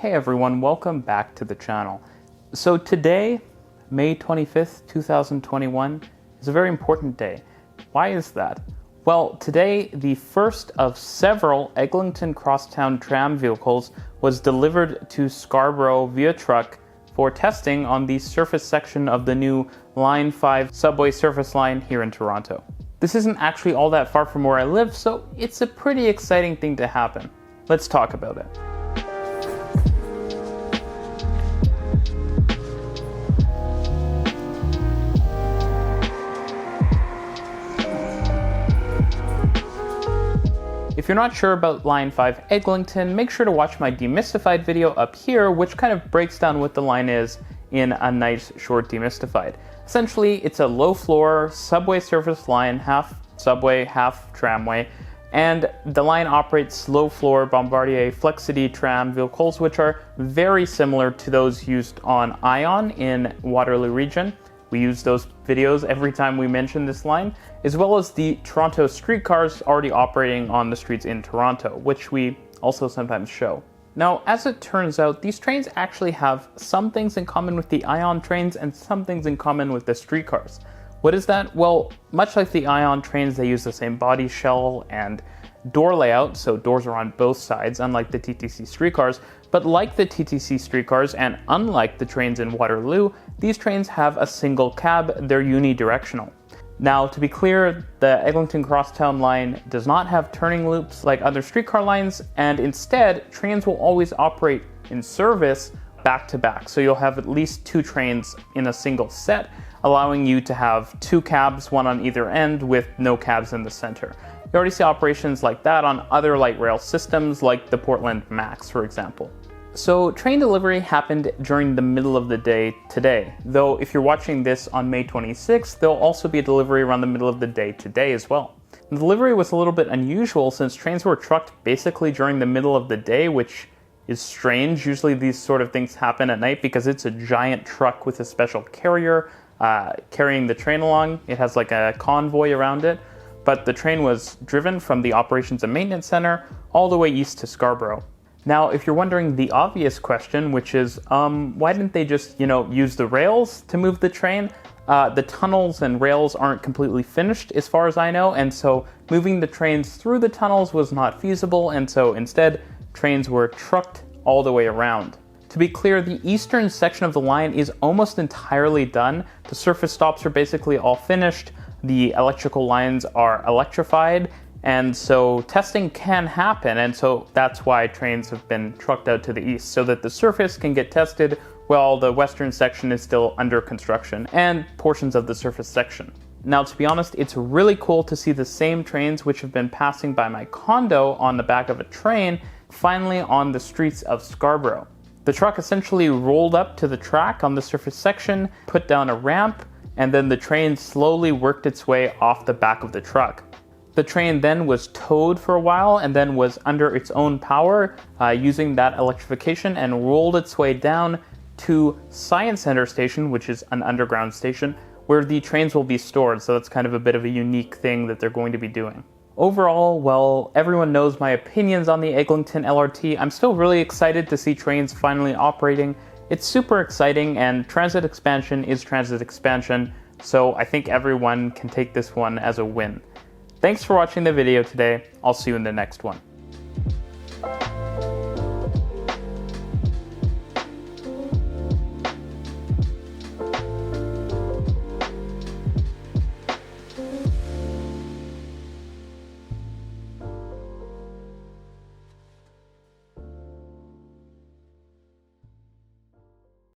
Hey everyone, welcome back to the channel. So today, May 25th, 2021, is a very important day. Why is that? Well, today, the first of several Eglinton Crosstown tram vehicles was delivered to Scarborough via truck for testing on the surface section of the new Line 5 subway surface line here in Toronto. This isn't actually all that far from where I live, so it's a pretty exciting thing to happen. Let's talk about it. If you're not sure about Line 5 Eglinton, make sure to watch my demystified video up here, which kind of breaks down what the line is in a nice short demystified. Essentially, it's a low-floor subway surface line, half subway, half tramway, and the line operates low-floor Bombardier Flexity tram vehicles, which are very similar to those used on Ion in Waterloo region. We use those videos every time we mention this line, as well as the Toronto streetcars already operating on the streets in Toronto, which we also sometimes show. Now, as it turns out, these trains actually have some things in common with the Ion trains and some things in common with the streetcars. What is that? Well, much like the Ion trains, they use the same body shell and door layout, so doors are on both sides, unlike the TTC streetcars. But like the TTC streetcars, and unlike the trains in Waterloo, these trains have a single cab, they're unidirectional. Now, to be clear, the Eglinton Crosstown line does not have turning loops like other streetcar lines, and instead, trains will always operate in service back to back. So you'll have at least two trains in a single set, allowing you to have two cabs, one on either end, with no cabs in the center. You already see operations like that on other light rail systems, like the Portland Max, for example. So train delivery happened during the middle of the day today, though if you're watching this on May 26th, there'll also be a delivery around the middle of the day today as well. The delivery was a little bit unusual since trains were trucked basically during the middle of the day, which is strange. Usually these sort of things happen at night because it's a giant truck with a special carrier carrying the train along. It has like a convoy around it, but the train was driven from the Operations and Maintenance Center all the way east to Scarborough. Now, if you're wondering the obvious question, which is, why didn't they just, use the rails to move the train? The tunnels and rails aren't completely finished as far as I know, and so moving the trains through the tunnels was not feasible, and so instead, trains were trucked all the way around. To be clear, the eastern section of the line is almost entirely done. The surface stops are basically all finished. The electrical lines are electrified, and so testing can happen, and so that's why trains have been trucked out to the east, so that the surface can get tested while the western section is still under construction, and portions of the surface section. Now, to be honest, it's really cool to see the same trains which have been passing by my condo on the back of a train, finally on the streets of Scarborough. The truck essentially rolled up to the track on the surface section, put down a ramp, and then the train slowly worked its way off the back of the truck. The train then was towed for a while and then was under its own power using that electrification and rolled its way down to Science Center Station, which is an underground station, where the trains will be stored. So that's kind of a bit of a unique thing that they're going to be doing. Overall, well, everyone knows my opinions on the Eglinton LRT. I'm still really excited to see trains finally operating. It's super exciting, and transit expansion is transit expansion, so I think everyone can take this one as a win. Thanks for watching the video today. I'll see you in the next one.